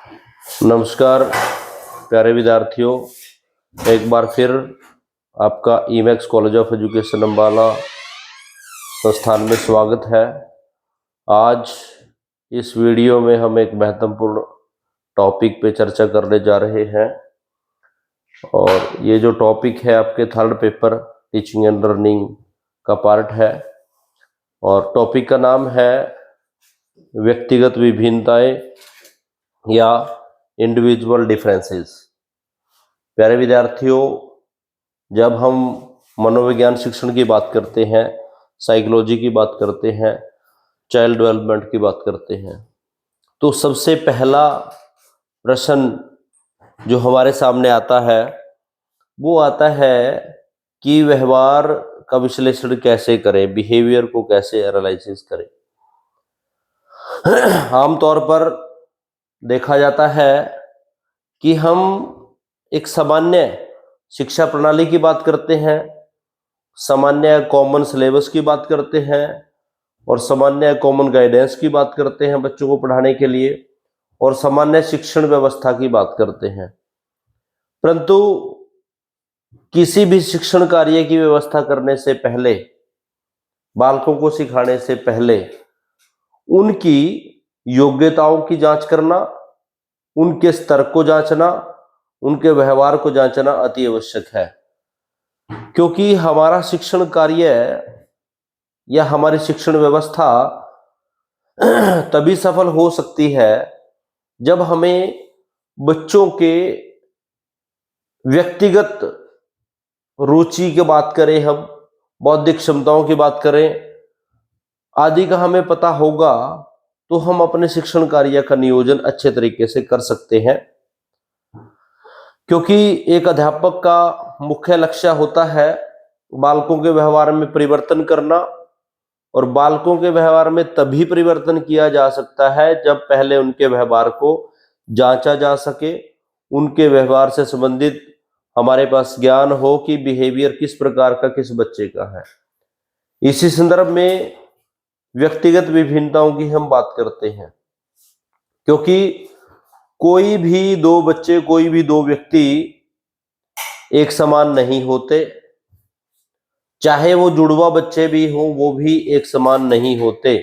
नमस्कार प्यारे विद्यार्थियों, एक बार फिर आपका Emax college of education Ambala संस्थान में स्वागत है। आज इस वीडियो में हम एक महत्वपूर्ण टॉपिक पे चर्चा करने जा रहे हैं और ये जो टॉपिक है आपके third paper teaching and learning का पार्ट है और टॉपिक का नाम है व्यक्तिगत विभिन्नताएं या इंडिविजुअल डिफरेंसेस। प्यारे विद्यार्थियों, जब हम मनोविज्ञान शिक्षण की बात करते हैं, साइकोलॉजी की बात करते हैं, चाइल्ड डेवलपमेंट की बात करते हैं, तो सबसे पहला प्रश्न जो हमारे सामने आता है वो आता है कि व्यवहार का विश्लेषण कैसे करें, बिहेवियर को कैसे एनालिसिस करें। आमतौर पर देखा जाता है कि हम एक सामान्य शिक्षा प्रणाली की बात करते हैं, सामान्य कॉमन सिलेबस की बात करते हैं और सामान्य कॉमन गाइडेंस की बात करते हैं बच्चों को पढ़ाने के लिए और सामान्य शिक्षण व्यवस्था की बात करते हैं। परंतु किसी भी शिक्षण कार्य की व्यवस्था करने से पहले, बालकों को सिखाने से पहले उनकी योग्यताओं की जांच करना, उनके स्तर को जांचना, उनके व्यवहार को जांचना अति आवश्यक है। क्योंकि हमारा शिक्षण कार्य या हमारी शिक्षण व्यवस्था तभी सफल हो सकती है जब हमें बच्चों के व्यक्तिगत रुचि की बात करें, हम बौद्धिक क्षमताओं की बात करें आदि का हमें पता होगा तो हम अपने शिक्षण कार्य का नियोजन अच्छे तरीके से कर सकते हैं। क्योंकि एक अध्यापक का मुख्य लक्ष्य होता है बालकों के व्यवहार में परिवर्तन करना और बालकों के व्यवहार में तभी परिवर्तन किया जा सकता है जब पहले उनके व्यवहार को जांचा जा सके, उनके व्यवहार से संबंधित हमारे पास ज्ञान हो कि बिहेवियर किस प्रकार का किस बच्चे का है। इसी संदर्भ में व्यक्तिगत विभिन्नताओं की हम बात करते हैं, क्योंकि कोई भी दो बच्चे, कोई भी दो व्यक्ति एक समान नहीं होते, चाहे वो जुड़वा बच्चे भी हों वो भी एक समान नहीं होते,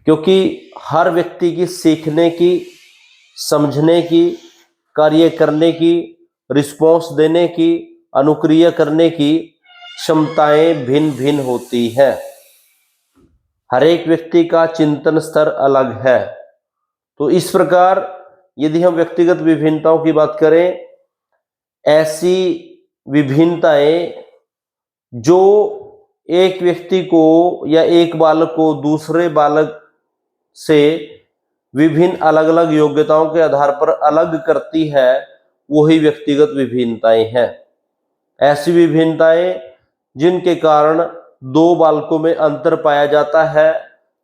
क्योंकि हर व्यक्ति की सीखने की, समझने की, कार्य करने की, रिस्पॉन्स देने की, अनुक्रिया करने की क्षमताएं भिन्न भिन्न होती हैं। हर एक व्यक्ति का चिंतन स्तर अलग है। तो इस प्रकार यदि हम व्यक्तिगत विभिन्नताओं की बात करें, ऐसी विभिन्नताएं जो एक व्यक्ति को या एक बालक को दूसरे बालक से विभिन्न अलग अलग योग्यताओं के आधार पर अलग करती है, वही व्यक्तिगत विभिन्नताएं हैं। ऐसी विभिन्नताएं जिनके कारण दो बालकों में अंतर पाया जाता है,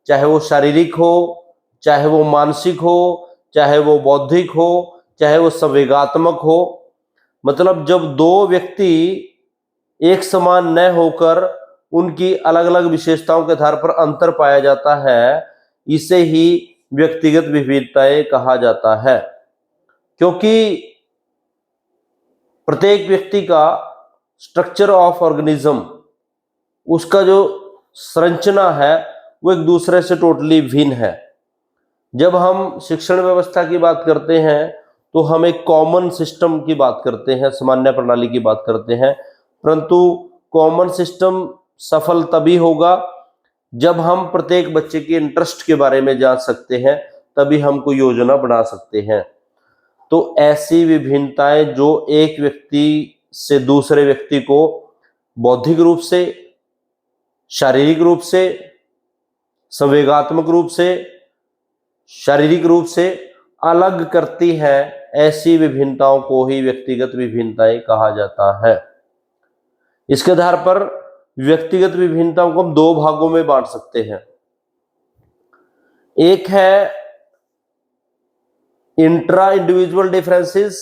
चाहे वो शारीरिक हो, चाहे वो मानसिक हो, चाहे वो बौद्धिक हो, चाहे वो संवेगात्मक हो। मतलब जब दो व्यक्ति एक समान न होकर उनकी अलग अलग विशेषताओं के आधार पर अंतर पाया जाता है, इसे ही व्यक्तिगत विविधताएं कहा जाता है। क्योंकि प्रत्येक व्यक्ति का स्ट्रक्चर ऑफ ऑर्गेनिज्म, उसका जो संरचना है वो एक दूसरे से टोटली भिन्न है। जब हम शिक्षण व्यवस्था की बात करते हैं तो हम एक कॉमन सिस्टम की बात करते हैं, सामान्य प्रणाली की बात करते हैं, परंतु कॉमन सिस्टम सफल तभी होगा जब हम प्रत्येक बच्चे के इंटरेस्ट के बारे में जान सकते हैं, तभी हम कोई योजना बना सकते हैं। तो ऐसी विभिन्नताएं जो एक व्यक्ति से दूसरे व्यक्ति को बौद्धिक रूप से, शारीरिक रूप से, संवेगात्मक रूप से, शारीरिक रूप से अलग करती है, ऐसी विभिन्नताओं को ही व्यक्तिगत विभिन्नताएं कहा जाता है। इसके आधार पर व्यक्तिगत विभिन्नताओं को हम दो भागों में बांट सकते हैं। एक है इंट्रा इंडिविजुअल डिफरेंसेस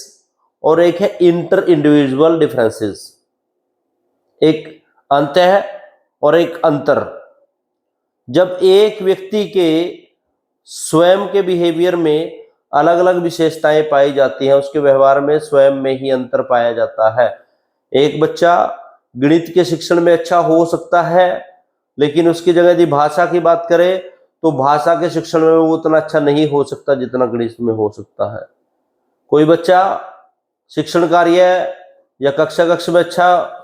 और एक है इंटर इंडिविजुअल डिफरेंसेस। एक अंतः और एक अंतर। जब एक व्यक्ति के स्वयं के बिहेवियर में अलग अलग विशेषताएं पाई जाती हैं, उसके व्यवहार में स्वयं में ही अंतर पाया जाता है। एक बच्चा गणित के शिक्षण में अच्छा हो सकता है, लेकिन उसकी जगह यदि भाषा की बात करें तो भाषा के शिक्षण में वो उतना अच्छा नहीं हो सकता जितना गणित में हो सकता है। कोई बच्चा शिक्षण कार्य या कक्षा में अच्छा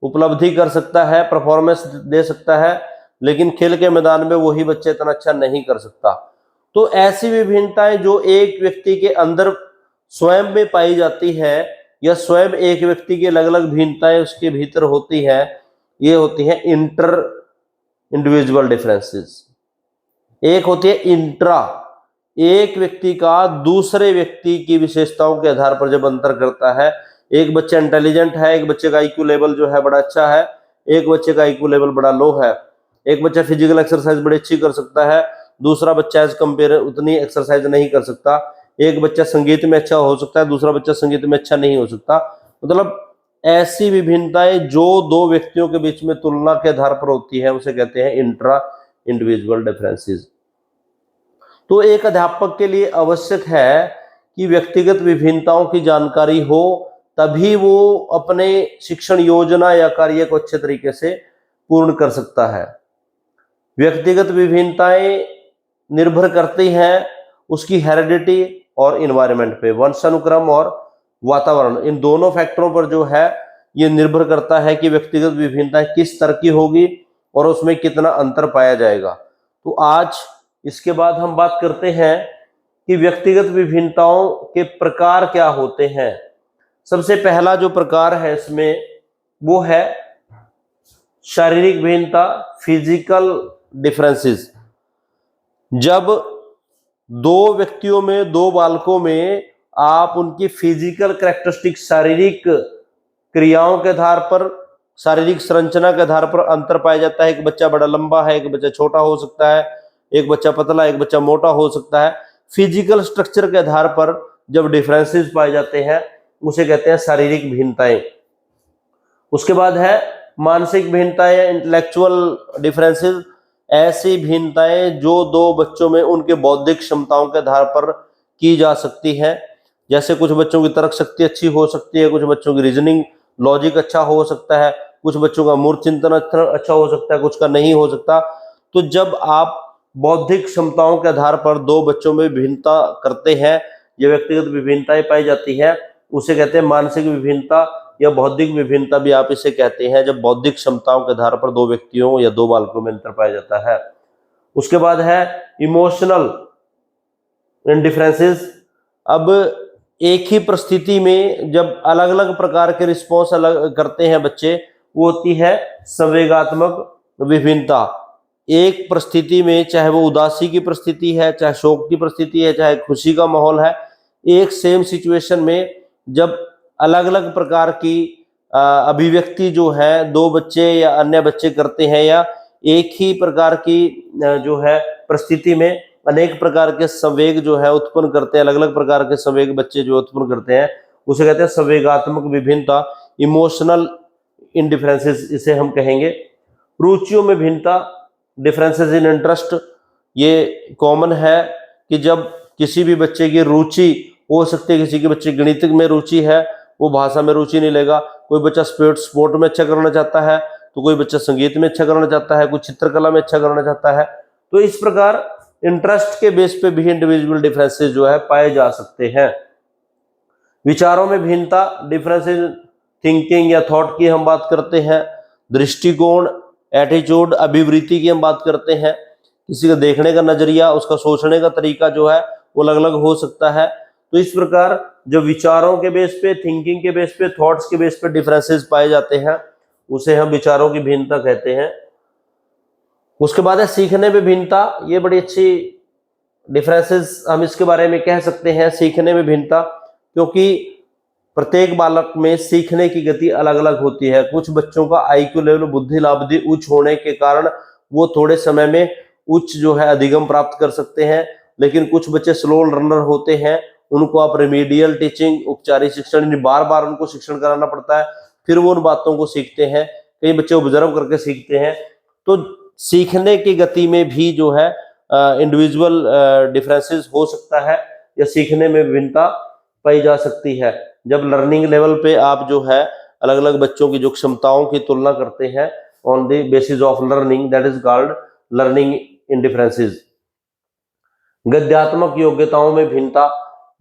उपलब्धि कर सकता है, परफॉर्मेंस दे सकता है, लेकिन खेल के मैदान में वही बच्चा इतना अच्छा नहीं कर सकता। तो ऐसी विभिन्नताएं जो एक व्यक्ति के अंदर स्वयं में पाई जाती है या स्वयं एक व्यक्ति की अलग अलग भिन्नताएं उसके भीतर होती है, ये होती है इंटर इंडिविजुअल डिफरेंसेस। एक होती है इंट्रा, एक व्यक्ति का दूसरे व्यक्ति की विशेषताओं के आधार पर जब अंतर करता है। एक बच्चा इंटेलिजेंट है, एक बच्चे का आईक्यू लेवल जो है बड़ा अच्छा है, एक बच्चे का आईक्यू लेवल बड़ा लो है। एक बच्चा फिजिकल एक्सरसाइज बड़ी अच्छी कर सकता है, दूसरा बच्चा एज कंपेयर उतनी एक्सरसाइज नहीं कर सकता। एक बच्चा संगीत में अच्छा हो सकता है, दूसरा बच्चा संगीत में अच्छा नहीं हो सकता। मतलब ऐसी विभिन्नताएं जो दो व्यक्तियों के बीच में तुलना के आधार पर होती है, उसे कहते हैं इंट्रा इंडिविजुअल डिफरेंसेस। तो एक अध्यापक के लिए आवश्यक है कि व्यक्तिगत विभिन्नताओं की जानकारी हो, तभी वो अपने शिक्षण योजना या कार्य को अच्छे तरीके से पूर्ण कर सकता है। व्यक्तिगत विभिन्नताएं निर्भर करती हैं उसकी हेरिडिटी और इन्वायरमेंट पे, वंशानुक्रम और वातावरण, इन दोनों फैक्टरों पर जो है ये निर्भर करता है कि व्यक्तिगत विभिन्नताएं किस तरह की होगी और उसमें कितना अंतर पाया जाएगा। तो आज इसके बाद हम बात करते हैं कि व्यक्तिगत विभिन्नताओं के प्रकार क्या होते हैं। सबसे पहला जो प्रकार है इसमें वो है शारीरिक भिन्नता, फिजिकल डिफरेंसेस। जब दो व्यक्तियों में, दो बालकों में आप उनकी फिजिकल कैरेक्टरिस्टिक, शारीरिक क्रियाओं के आधार पर, शारीरिक संरचना के आधार पर अंतर पाया जाता है। एक बच्चा बड़ा लंबा है, एक बच्चा छोटा हो सकता है, एक बच्चा पतला, एक बच्चा मोटा हो सकता है। फिजिकल स्ट्रक्चर के आधार पर जब डिफरेंसेस पाए जाते हैं उसे कहते हैं शारीरिक भिन्नताएं। उसके बाद है मानसिक भिन्नताएं, इंटेलेक्चुअल डिफरेंसेस। ऐसी भिन्नताएं जो दो बच्चों में उनके बौद्धिक क्षमताओं के आधार पर की जा सकती हैं। जैसे कुछ बच्चों की तर्क शक्ति अच्छी हो सकती है, कुछ बच्चों की रीजनिंग लॉजिक अच्छा हो सकता है, कुछ बच्चों का मूर्त चिंतन अच्छा हो सकता है, कुछ का नहीं हो सकता। तो जब आप बौद्धिक क्षमताओं के आधार पर दो बच्चों में भिन्नता करते हैं, ये व्यक्तिगत विभिन्नताएं पाई जाती है, उसे कहते हैं मानसिक विभिन्नता या बौद्धिक विभिन्नता भी आप इसे कहते हैं, जब बौद्धिक क्षमताओं के आधार पर दो व्यक्तियों या दो बालकों में अंतर पाया जाता है। उसके बाद है इमोशनल डिफरेंसेस। अब एक ही परिस्थिति में जब अलग अलग प्रकार के रिस्पॉन्स अलग करते हैं बच्चे, वो होती है संवेगात्मक विभिन्नता। एक परिस्थिति में, चाहे वो उदासी की परिस्थिति है, चाहे शोक की परिस्थिति है, चाहे खुशी का माहौल है, एक सेम सिचुएशन में जब अलग अलग प्रकार की अभिव्यक्ति जो है दो बच्चे या अन्य बच्चे करते हैं, या एक ही प्रकार की जो है परिस्थिति में अनेक प्रकार के संवेग जो है उत्पन्न करते हैं, अलग अलग प्रकार के संवेग बच्चे जो उत्पन्न करते हैं, उसे कहते हैं संवेगात्मक विभिन्नता, इमोशनल इंडिफरेंसेस इसे हम कहेंगे। रुचियों में भिन्नता, डिफरेंसेस इन इंटरेस्ट, ये कॉमन है कि जब किसी भी बच्चे की रुचि हो सकती है, किसी के बच्चे गणित में रुचि है, वो भाषा में रुचि नहीं लेगा। कोई बच्चा स्पोर्ट में अच्छा करना चाहता है, तो कोई बच्चा संगीत में अच्छा करना चाहता है, कोई चित्रकला में अच्छा करना चाहता है। तो इस प्रकार इंटरेस्ट के बेस पे भी इंडिविजुअल डिफरेंसेस जो है पाए जा सकते हैं। विचारों में भिन्नता, डिफरेंसेस थिंकिंग या थॉट की हम बात करते हैं। दृष्टिकोण, एटीट्यूड, अभिवृत्ति की हम बात करते हैं। किसी का देखने का नजरिया, उसका सोचने का तरीका जो है वो अलग अलग हो सकता है। तो इस प्रकार जो विचारों के बेस पे, थिंकिंग के बेस पे, थॉट्स के बेस पे डिफरेंसेस पाए जाते हैं, उसे हम विचारों की भिन्नता कहते हैं। उसके बाद है सीखने में भिन्नता। ये बड़ी अच्छी डिफरेंसेस हम इसके बारे में कह सकते हैं, सीखने में भिन्नता, क्योंकि प्रत्येक बालक में सीखने की गति अलग अलग होती है। कुछ बच्चों का आईक्यू लेवल, बुद्धि लाब्धि उच्च होने के कारण वो थोड़े समय में उच्च जो है अधिगम प्राप्त कर सकते हैं, लेकिन कुछ बच्चे स्लो लर्नर होते हैं, उनको आप रेमीडियल टीचिंग, उपचारिक शिक्षण, बार बार उनको शिक्षण कराना पड़ता है, फिर वो उन बातों को सीखते हैं। कई बच्चे ऑब्जर्व करके सीखते हैं। तो सीखने की गति में भी जो है इंडिविजुअल डिफरेंसेस हो सकता है। या सीखने में विभिन्नता पाई जा सकती है। जब लर्निंग लेवल पे आप जो है अलग अलग बच्चों की जो क्षमताओं की तुलना करते हैं on the basis of learning, that is called learning in differences. गद्यात्मक योग्यताओं में भिन्नता,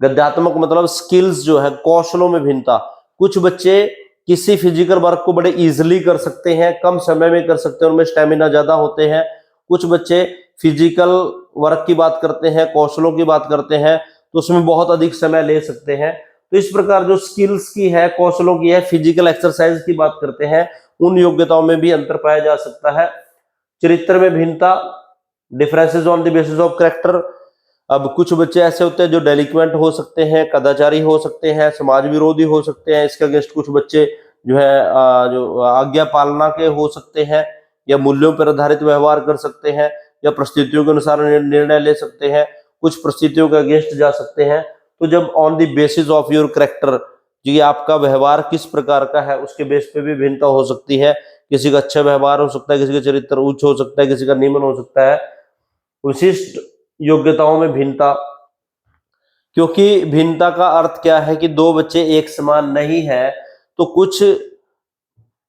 गद्यात्मक मतलब स्किल्स जो है, कौशलों में भिन्नता। कुछ बच्चे किसी फिजिकल वर्क को बड़े इजीली कर सकते हैं, कम समय में कर सकते हैं, उनमें स्टेमिना ज्यादा होते हैं। कुछ बच्चे फिजिकल वर्क की बात करते हैं, कौशलों की बात करते हैं, तो उसमें बहुत अधिक समय ले सकते हैं। तो इस प्रकार जो स्किल्स की है, कौशलों की है, फिजिकल एक्सरसाइज की बात करते हैं, उन योग्यताओं में भी अंतर पाया जा सकता है। चरित्र में भिन्नता, differences on the basis of character. अब कुछ बच्चे ऐसे होते हैं जो डेलिक्वेंट हो सकते हैं, कदाचारी हो सकते हैं, समाज विरोधी हो सकते हैं। इसके अगेंस्ट कुछ बच्चे जो है जो आज्ञा पालना के हो सकते हैं, या मूल्यों पर आधारित व्यवहार कर सकते हैं, या परिस्थितियों के अनुसार निर्णय ले सकते हैं, कुछ परिस्थितियों के अगेंस्ट जा सकते हैं। तो जब on the basis of your character, जी आपका व्यवहार किस प्रकार का है, उसके बेस पे भी भिन्नता हो सकती है। किसी का अच्छा व्यवहार हो सकता है, किसी का चरित्र उच्च हो सकता है, किसी का निम्न हो सकता है। विशिष्ट योग्यताओं में भिन्नता, क्योंकि भिन्नता का अर्थ क्या है कि दो बच्चे एक समान नहीं है, तो कुछ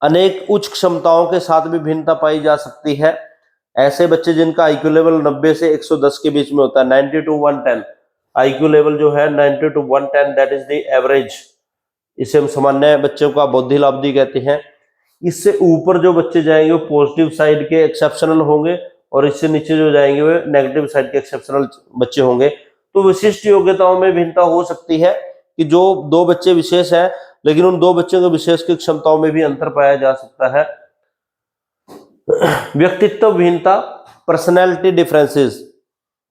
अनेक उच्च क्षमताओं के साथ भी भिन्नता पाई जा सकती है। ऐसे बच्चे जिनका आईक्यू लेवल 90 से 110 के बीच में होता है, 90 to 110, आईक्यू लेवल जो है 90 to 110, that is the average. इसे हम सामान्य बच्चों का बुद्धि लाब्धी कहते हैं। इससे ऊपर जो बच्चे जाएंगे वो पॉजिटिव साइड के एक्सेप्शनल होंगे, और इससे नीचे जो जाएंगे वे नेगेटिव साइड के एक्सेप्शनल बच्चे होंगे। तो विशिष्ट योग्यताओं में भिन्नता हो सकती है कि जो दो बच्चे विशेष हैं, लेकिन उन दो बच्चों के विशेष की क्षमताओं में भी अंतर पाया जा सकता है। व्यक्तित्व भिन्नता, पर्सनैलिटी डिफरेंसेस।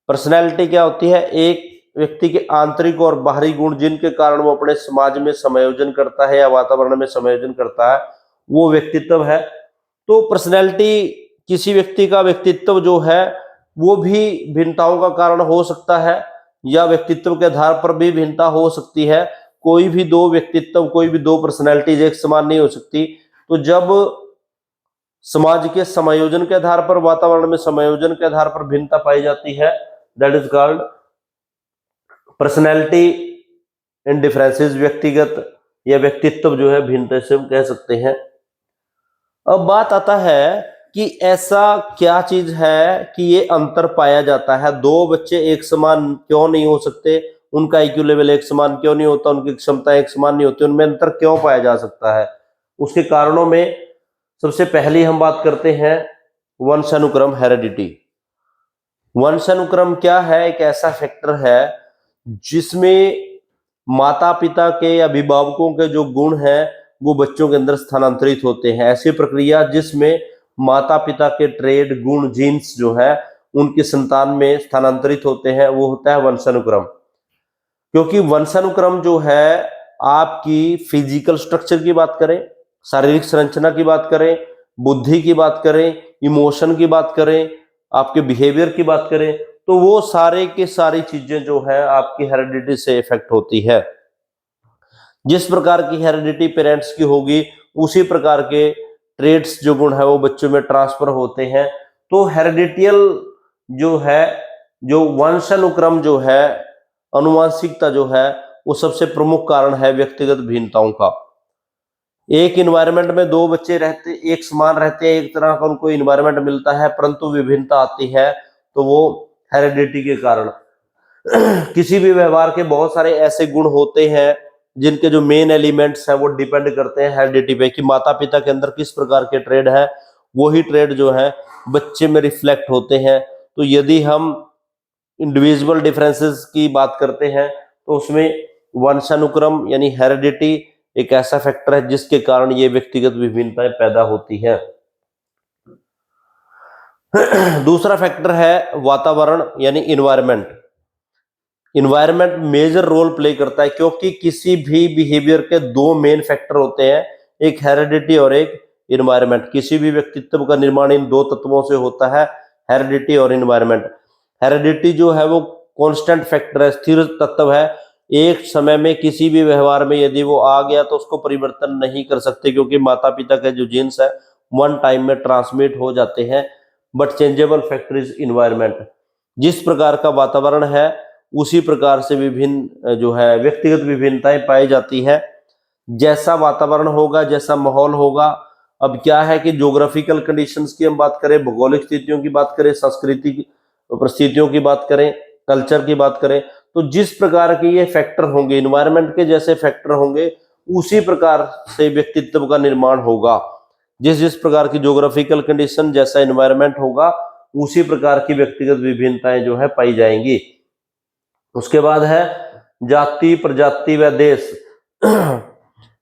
पर्सनैलिटी क्या होती है? एक व्यक्ति के आंतरिक और बाहरी गुण जिनके कारण वो अपने समाज में समायोजन करता है या वातावरण में समायोजन करता है, वो व्यक्तित्व है। तो पर्सनैलिटी, किसी व्यक्ति का व्यक्तित्व जो है वो भी भिन्नताओं का कारण हो सकता है, या व्यक्तित्व के आधार पर भी भिन्नता हो सकती है। कोई भी दो व्यक्तित्व, कोई भी दो पर्सनैलिटीज एक समान नहीं हो सकती। तो जब समाज के समायोजन के आधार पर, वातावरण में समायोजन के आधार पर भिन्नता पाई जाती है, that is called personality in differences. व्यक्तिगत या व्यक्तित्व जो है भिन्नता से हम कह सकते हैं। अब बात आता है कि ऐसा क्या चीज है कि ये अंतर पाया जाता है, दो बच्चे एक समान क्यों नहीं हो सकते, उनका आईक्यू लेवल एक समान क्यों नहीं होता, उनकी क्षमता एक समान नहीं होती, उनमें अंतर क्यों पाया जा सकता है? उसके कारणों में सबसे पहली हम बात करते हैं वंशानुक्रम, हेरेडिटी। वंशानुक्रम क्या है? एक ऐसा फैक्टर है जिसमें माता पिता के या अभिभावकों के जो गुण हैं वो बच्चों के अंदर स्थानांतरित होते हैं। ऐसी प्रक्रिया जिसमें माता पिता के ट्रेड, गुण, जीन्स जो है उनकी संतान में स्थानांतरित होते हैं, वो होता है वंशानुक्रम। क्योंकि वंशानुक्रम जो है आपकी फिजिकल स्ट्रक्चर की बात करें, शारीरिक संरचना की बात करें, बुद्धि की बात करें, इमोशन की बात करें, आपके बिहेवियर की बात करें, तो वो सारे के सारी चीजें जो है आपकी हेरिडिटी से इफेक्ट होती है। जिस प्रकार की हेरिडिटी पेरेंट्स की होगी, उसी प्रकार के ट्रेड्स जो गुण है वो बच्चों में ट्रांसफर होते हैं। तो हेरिडिटियल जो है, जो वंशानुक्रम जो है, अनुवांशिकता जो है, वो सबसे प्रमुख कारण है व्यक्तिगत भिन्नताओं का। एक इन्वायरमेंट में दो बच्चे रहते, एक समान रहते हैं, एक तरह का उनको इन्वायरमेंट मिलता है, परंतु विभिन्नता आती है, तो वो हेरिडिटी के कारण। किसी भी व्यवहार के बहुत सारे ऐसे गुण होते हैं जिनके जो मेन एलिमेंट्स हैं वो डिपेंड करते हैं हेरिडिटी पे, कि माता पिता के अंदर किस प्रकार के ट्रेड है, वही ट्रेड जो है बच्चे में रिफ्लेक्ट होते हैं। तो यदि हम इंडिविजुअल डिफरेंसेस की बात करते हैं तो उसमें वंशानुक्रम यानी हेरिडिटी एक ऐसा फैक्टर है जिसके कारण ये व्यक्तिगत विभिन्नताएं पैदा होती है। दूसरा फैक्टर है वातावरण यानी environment. Environment major role play करता है, क्योंकि किसी भी बिहेवियर के दो मेन फैक्टर होते हैं, एक हेरिडिटी और एक इन्वायरमेंट। किसी भी व्यक्तित्व का निर्माण इन दो तत्वों से होता है, हेरिडिटी और इन्वायरमेंट। हेरिडिटी जो है वो कांस्टेंट फैक्टर है, स्थिर तत्व है। एक समय में किसी भी व्यवहार में यदि वो आ गया तो उसको परिवर्तन नहीं कर सकते, क्योंकि माता पिता के जो जीन्स है वन टाइम में ट्रांसमिट हो जाते हैं। But changeable factor is environment. जिस प्रकार का वातावरण है उसी प्रकार से विभिन्न जो है व्यक्तिगत विभिन्नताएं पाई जाती है। जैसा वातावरण होगा, जैसा माहौल होगा, अब क्या है कि ज्योग्राफिकल कंडीशंस की हम बात करें, भौगोलिक स्थितियों की बात करें, सांस्कृतिक परिस्थितियों की बात करें, कल्चर की बात करें, तो जिस प्रकार के ये फैक्टर होंगे, इन्वायरमेंट के जैसे फैक्टर होंगे, उसी प्रकार से व्यक्तित्व का निर्माण होगा। जिस जिस प्रकार की ज्योग्राफिकल कंडीशन, जैसा इन्वायरमेंट होगा, उसी प्रकार की व्यक्तिगत विभिन्नताएं जो है पाई जाएंगी। उसके बाद है जाति, प्रजाति व देश।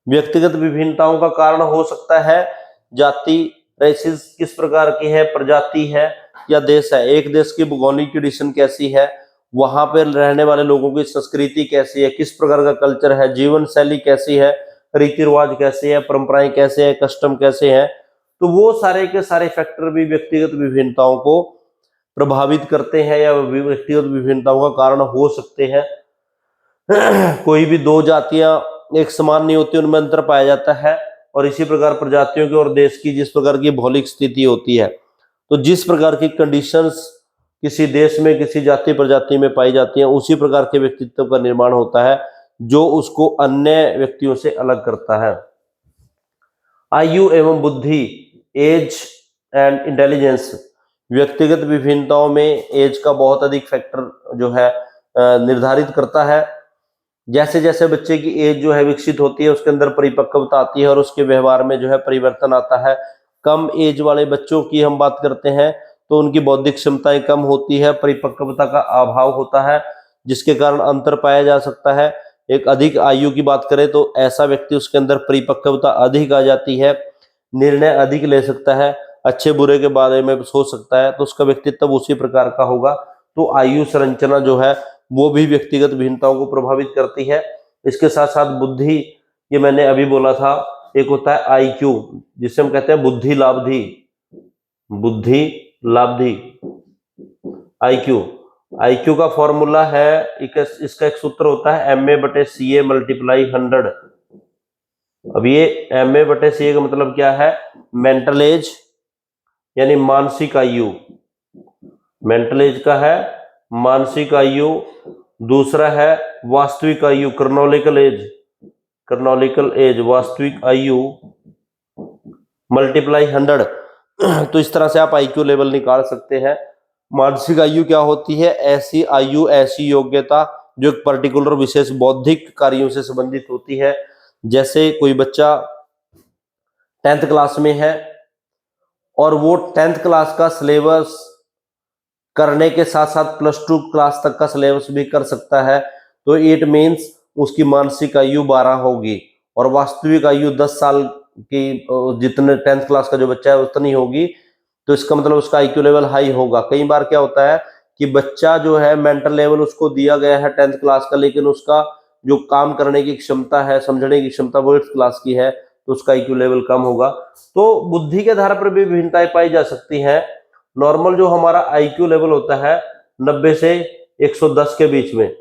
व्यक्तिगत विभिन्नताओं का कारण हो सकता है जाति, रेसिस किस प्रकार की है, प्रजाति है या देश है। एक देश की भौगोलिक कंडीशन कैसी है, वहां पर रहने वाले लोगों की संस्कृति कैसी है, किस प्रकार का कल्चर है, जीवन शैली कैसी है, रीति रिवाज कैसे है, परंपराएं कैसे है, कस्टम कैसे है, तो वो सारे के सारे फैक्टर भी व्यक्तिगत विभिन्नताओं को प्रभावित करते हैं या व्यक्तिगत विभिन्नताओं का कारण हो सकते हैं। कोई भी दो जातियां एक समान नहीं होती, उनमें अंतर पाया जाता है। और इसी प्रकार प्रजातियों की और देश की जिस प्रकार की भौगोलिक स्थिति होती है, तो जिस प्रकार की कंडीशंस किसी देश में, किसी जाति प्रजाति में पाई जाती हैं, उसी प्रकार के व्यक्तित्व का निर्माण होता है जो उसको अन्य व्यक्तियों से अलग करता है। आयु एवं बुद्धि, एज एंड इंटेलिजेंस। व्यक्तिगत विभिन्नताओं में एज का बहुत अधिक फैक्टर जो है निर्धारित करता है। जैसे जैसे बच्चे की एज जो है विकसित होती है, उसके अंदर परिपक्वता आती है और उसके व्यवहार में जो है परिवर्तन आता है। कम एज वाले बच्चों की हम बात करते हैं तो उनकी बौद्धिक क्षमताएं कम होती है, परिपक्वता का अभाव होता है, जिसके कारण अंतर पाया जा सकता है। एक अधिक आयु की बात करें तो ऐसा व्यक्ति, उसके अंदर परिपक्वता अधिक आ जाती है, निर्णय अधिक ले सकता है, अच्छे बुरे के बारे में सोच सकता है, तो उसका व्यक्तित्व उसी प्रकार का होगा। तो आयु संरचना जो है वो भी व्यक्तिगत भिन्नताओं को प्रभावित करती है। इसके साथ साथ बुद्धि, ये मैंने अभी बोला था, एक होता है IQ, जिसे हम कहते हैं बुद्धि लाब्धि, बुद्धि लाब्धि IQ का फॉर्मूला है, इसका एक सूत्र होता है MA/CA × 100। अब ये MA/CA का मतलब क्या है, मेंटल एज यानी मानसिक आयु, मेंटल एज का है मानसिक आयु। दूसरा है वास्तविक आयु, क्रोनोलॉजिकल एज, वास्तविक आयु × 100। तो इस तरह से आप IQ लेवल निकाल सकते हैं। मानसिक आयु क्या होती है, ऐसी आयु, ऐसी योग्यता जो एक पर्टिकुलर विशेष बौद्धिक कार्यों से संबंधित होती है। जैसे कोई बच्चा 10th क्लास में है और वो 10th क्लास का सिलेबस करने के साथ साथ +2 क्लास तक का सिलेबस भी कर सकता है, तो इट मीन्स उसकी मानसिक आयु 12 होगी और वास्तविक आयु 10 साल की, जितने 10th क्लास का जो बच्चा है उतनी होगी। तो इसका मतलब उसका IQ लेवल हाई होगा। कई बार क्या होता है कि बच्चा जो है मेंटल लेवल उसको दिया गया है 10th क्लास का, लेकिन उसका जो काम करने की क्षमता है, समझने की क्षमता वो 8th क्लास की है, तो उसका IQ लेवल कम होगा। तो बुद्धि के आधार पर भी विभिन्नताएं पाई जा सकती हैं। नॉर्मल जो हमारा IQ लेवल होता है 90 से 110 के बीच में,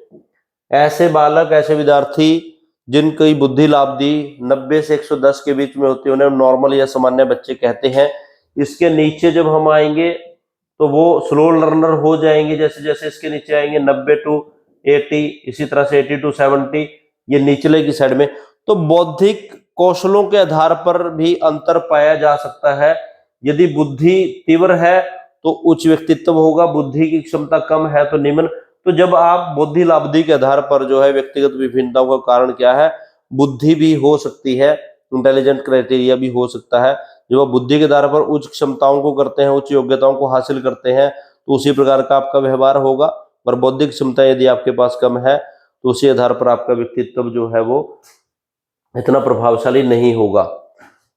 ऐसे बालक, ऐसे विद्यार्थी जिनकी बुद्धि लाब्धि 90 से 110 के बीच में होती है, उन्हें नॉर्मल या सामान्य बच्चे कहते हैं। इसके नीचे जब हम आएंगे तो वो स्लो लर्नर हो जाएंगे। जैसे जैसे इसके नीचे आएंगे 90 to 80, इसी तरह से 80 to 70, ये निचले की साइड में। तो बौद्धिक कौशलों के आधार पर भी अंतर पाया जा सकता है। यदि बुद्धि तीव्र है तो उच्च व्यक्तित्व होगा, बुद्धि की क्षमता कम है तो निम्न। तो जब आप बुद्धि लाब्धि के आधार पर जो है व्यक्तिगत विभिन्नताओं का कारण क्या है, बुद्धि भी हो सकती है, इंटेलिजेंट क्राइटेरिया भी हो सकता है। जब आप बुद्धि के आधार पर उच्च क्षमताओं को करते हैं, उच्च योग्यताओं को हासिल करते हैं, तो उसी प्रकार का आपका व्यवहार होगा। और बौद्धिक क्षमता यदि आपके पास कम है तो उसी आधार पर आपका व्यक्तित्व जो है वो इतना प्रभावशाली नहीं होगा।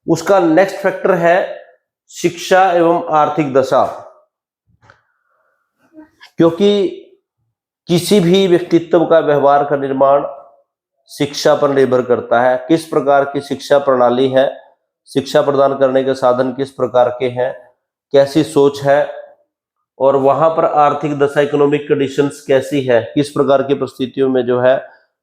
उसका नेक्स्ट फैक्टर है शिक्षा एवं आर्थिक दशा। क्योंकि किसी भी व्यक्तित्व का व्यवहार का निर्माण शिक्षा पर निर्भर करता है। किस प्रकार की शिक्षा प्रणाली है, शिक्षा प्रदान करने के साधन किस प्रकार के हैं, कैसी सोच है, और वहां पर आर्थिक दशा, इकोनॉमिक कंडीशंस कैसी है, किस प्रकार की परिस्थितियों में जो है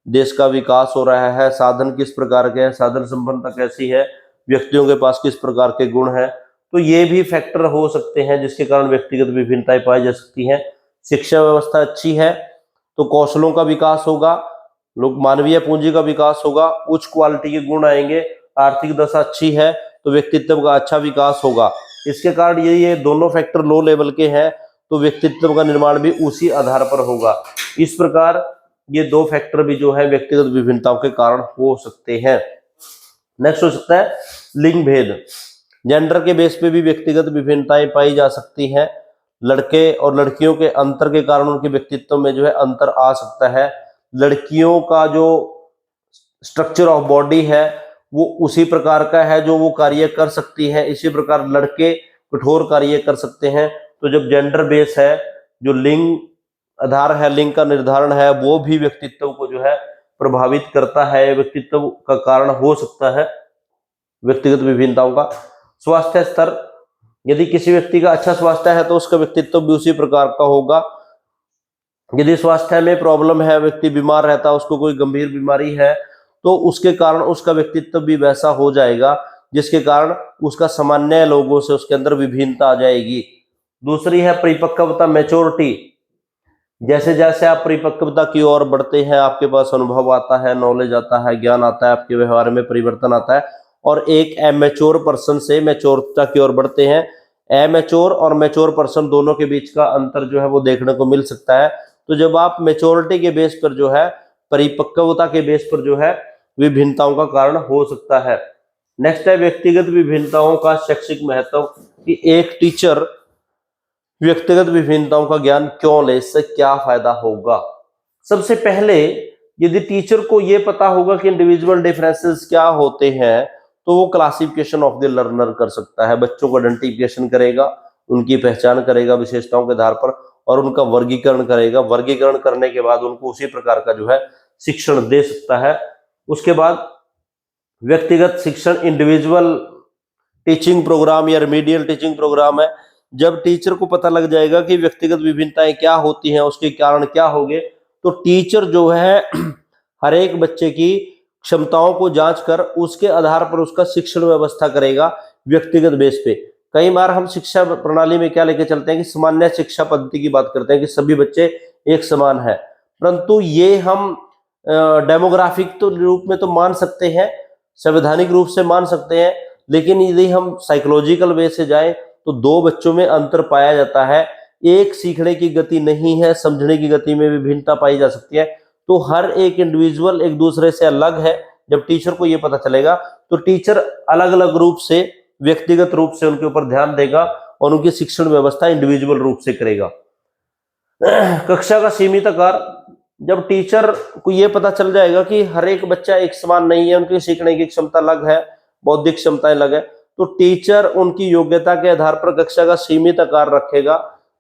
देश का विकास हो रहा है, साधन किस प्रकार के हैं, साधन संपन्नता कैसी है, व्यक्तियों के पास किस प्रकार के गुण हैं। तो ये भी फैक्टर हो सकते हैं जिसके कारण व्यक्तिगत विभिन्नताएं पाई जा सकती हैं। शिक्षा व्यवस्था अच्छी है तो कौशलों का विकास होगा, लोग मानवीय पूंजी का विकास होगा, उच्च क्वालिटी के गुण आएंगे, आर्थिक दशा अच्छी है तो व्यक्तित्व का अच्छा विकास होगा। इसके कारण ये दोनों फैक्टर लो लेवल के हैं तो व्यक्तित्व का निर्माण भी उसी आधार पर होगा। इस प्रकार ये दो फैक्टर भी जो है व्यक्तिगत विभिन्नताओं के कारण हो सकते हैं। नेक्स्ट हो सकता है लिंग भेद। जेंडर के बेस पे भी व्यक्तिगत विभिन्नताएं पाई जा सकती हैं। लड़के और लड़कियों के अंतर के कारण उनके व्यक्तित्व में जो है अंतर आ सकता है। लड़कियों का जो स्ट्रक्चर ऑफ बॉडी है वो उसी प्रकार का है जो वो कार्य कर सकती है, इसी प्रकार लड़के कठोर कार्य कर सकते हैं। तो जब जेंडर बेस है, जो लिंग आधार है, लिंग का निर्धारण है, वो भी व्यक्तित्व को जो है प्रभावित करता है, व्यक्तित्व का कारण हो सकता है व्यक्तिगत विभिन्नताओं का। स्वास्थ्य स्तर, यदि किसी व्यक्ति का अच्छा स्वास्थ्य है तो उसका व्यक्तित्व भी उसी प्रकार का होगा। यदि स्वास्थ्य में प्रॉब्लम है, व्यक्ति बीमार रहता है, उसको कोई गंभीर बीमारी है, तो उसके कारण उसका व्यक्तित्व भी वैसा हो जाएगा जिसके कारण उसका सामान्य लोगों से उसके अंदर विभिन्नता आ जाएगी। दूसरी है परिपक्वता, मैच्योरिटी। जैसे जैसे आप परिपक्वता की ओर बढ़ते हैं, आपके पास अनुभव आता है, नॉलेज आता है, ज्ञान आता है, आपके व्यवहार में परिवर्तन आता है और एक एमेच्योर पर्सन से मैच्योरता की ओर बढ़ते हैं। एमेच्योर और मैच्योर पर्सन दोनों के बीच का अंतर जो है वो देखने को मिल सकता है। तो जब आप मैच्योरिटी के बेस पर जो है, परिपक्वता के बेस पर जो है विभिन्नताओं का कारण हो सकता है। नेक्स्ट है व्यक्तिगत विभिन्नताओं का शैक्षिक महत्व, कि एक टीचर व्यक्तिगत विभिन्नताओं का ज्ञान क्यों ले, इससे क्या फायदा होगा। सबसे पहले यदि टीचर को यह पता होगा कि इंडिविजुअल डिफरेंसेस क्या होते हैं तो वो क्लासिफिकेशन ऑफ द लर्नर कर सकता है, बच्चों को आइडेंटिफिकेशन करेगा, उनकी पहचान करेगा विशेषताओं के आधार पर और उनका वर्गीकरण करेगा। वर्गीकरण करने के बाद उनको उसी प्रकार का जो है शिक्षण दे सकता है। उसके बाद व्यक्तिगत शिक्षण, इंडिविजुअल टीचिंग प्रोग्राम या रिमीडियल टीचिंग प्रोग्राम है। जब टीचर को पता लग जाएगा कि व्यक्तिगत विभिन्नताएं क्या होती हैं, उसके कारण क्या होंगे, तो टीचर जो है हर एक बच्चे की क्षमताओं को जांच कर उसके आधार पर उसका शिक्षण व्यवस्था करेगा व्यक्तिगत बेस पे। कई बार हम शिक्षा प्रणाली में क्या लेके चलते हैं कि सामान्य शिक्षा पद्धति की बात करते हैं कि सभी बच्चे एक समान है, परंतु ये हम डेमोग्राफिक तो रूप में तो मान सकते हैं, संवैधानिक रूप से मान सकते हैं, लेकिन यदि हम साइकोलॉजिकल वे से जाएं तो दो बच्चों में अंतर पाया जाता है। एक सीखने की गति नहीं है, समझने की गति में विभिन्नता पाई जा सकती है। तो हर एक इंडिविजुअल एक दूसरे से अलग है। जब टीचर को यह पता चलेगा तो टीचर अलग अलग रूप से, व्यक्तिगत रूप से उनके ऊपर ध्यान देगा और उनकी शिक्षण व्यवस्था इंडिविजुअल रूप से करेगा। कक्षा का सीमित आकार, जब टीचर को यह पता चल जाएगा कि हर एक बच्चा एक समान नहीं है, उनकी सीखने की क्षमता अलग है, बौद्धिक क्षमताएं अलग है, तो टीचर उनकी योग्यता के आधार पर कक्षा का सीमित आकार रखेगा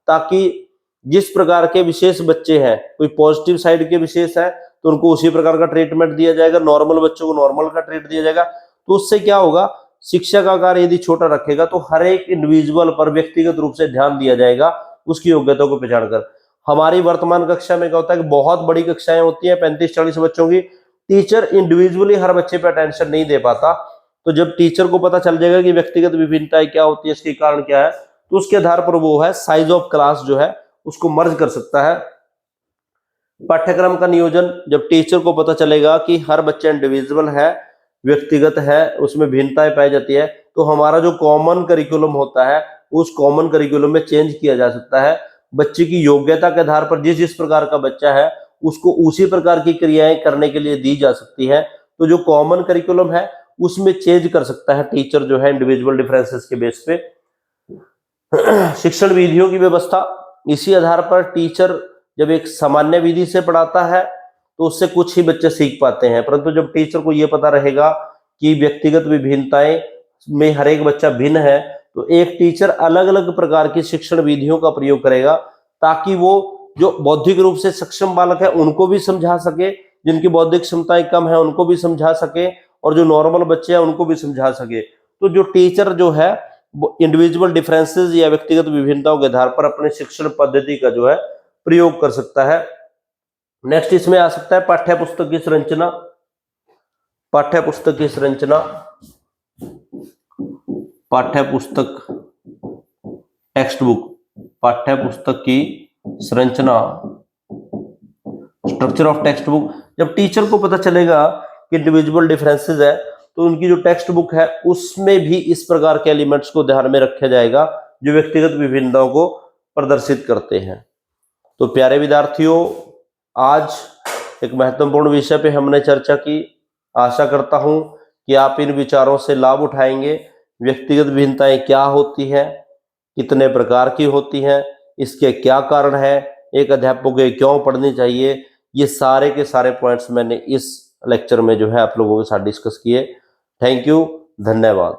ताकि जिस प्रकार के विशेष बच्चे हैं, कोई पॉजिटिव साइड के विशेष है तो उनको उसी प्रकार का ट्रीटमेंट दिया जाएगा, नॉर्मल बच्चों को नॉर्मल का ट्रीट दिया जाएगा। तो उससे क्या होगा, शिक्षा का आकार यदि छोटा रखेगा तो हर एक इंडिविजुअल पर व्यक्तिगत रूप से ध्यान दिया जाएगा उसकी योग्यता को पहचान कर। हमारी वर्तमान कक्षा में क्या होता है कि बहुत बड़ी कक्षाएं होती है 35-40 बच्चों की, टीचर इंडिविजुअली हर बच्चे पे अटेंशन नहीं दे पाता। तो जब टीचर को पता चल जाएगा कि व्यक्तिगत विभिन्नताएं क्या होती है, इसके कारण क्या है, तो उसके आधार पर वो है साइज ऑफ क्लास जो है उसको मर्ज कर सकता है। पाठ्यक्रम का नियोजन, जब टीचर को पता चलेगा कि हर बच्चा इंडिविजुअल है, व्यक्तिगत है, उसमें भिन्नताएं पाई जाती है, तो हमारा जो कॉमन करिकुलम होता है उस कॉमन करिकुलम में चेंज किया जा सकता है। बच्चे की योग्यता के आधार पर जिस जिस प्रकार का बच्चा है उसको उसी प्रकार की क्रियाएं करने के लिए दी जा सकती है। तो जो कॉमन करिकुलम है उसमें चेंज कर सकता है टीचर जो है इंडिविजुअल डिफरेंसेस के बेस पे। शिक्षण विधियों की व्यवस्था, इसी आधार पर टीचर जब एक सामान्य विधि से पढ़ाता है तो उससे कुछ ही बच्चे सीख पाते हैं, परंतु जब टीचर को यह पता रहेगा कि व्यक्तिगत विभिन्नताएं में हर एक बच्चा भिन्न है तो एक टीचर अलग अलग प्रकार की शिक्षण विधियों का प्रयोग करेगा ताकि वो जो बौद्धिक रूप से सक्षम बालक है उनको भी समझा सके, जिनकी बौद्धिक क्षमताएं कम है उनको भी समझा सके और जो नॉर्मल बच्चे हैं उनको भी समझा सके। तो जो टीचर जो है इंडिविजुअल डिफरेंसेस या व्यक्तिगत विभिन्नताओं के आधार पर अपने शिक्षण पद्धति का जो है प्रयोग कर सकता है। नेक्स्ट इसमें आ सकता है पाठ्य पुस्तक की संरचना। पाठ्य पुस्तक की संरचना, पाठ्य पुस्तक टेक्स्ट बुक, पाठ्य पुस्तक की संरचना स्ट्रक्चर ऑफ टेक्स्ट बुक, जब टीचर को पता चलेगा कि इंडिविजुअल डिफरेंसेस है तो उनकी जो टेक्स्ट बुक है उसमें भी इस प्रकार के एलिमेंट्स को ध्यान में रखा जाएगा जो व्यक्तिगत विभिन्नताओं को प्रदर्शित करते हैं। तो प्यारे विद्यार्थियों, आज एक महत्वपूर्ण विषय पे हमने चर्चा की। आशा करता हूं कि आप इन विचारों से लाभ उठाएंगे। व्यक्तिगत विभिन्नताएं क्या होती हैं, कितने प्रकार की होती हैं, इसके क्या कारण है, एक अध्यापक को क्यों पढ़नी चाहिए, ये सारे के सारे पॉइंट्स मैंने इस लेक्चर में जो है आप लोगों के साथ डिस्कस किए। थैंक यू, धन्यवाद।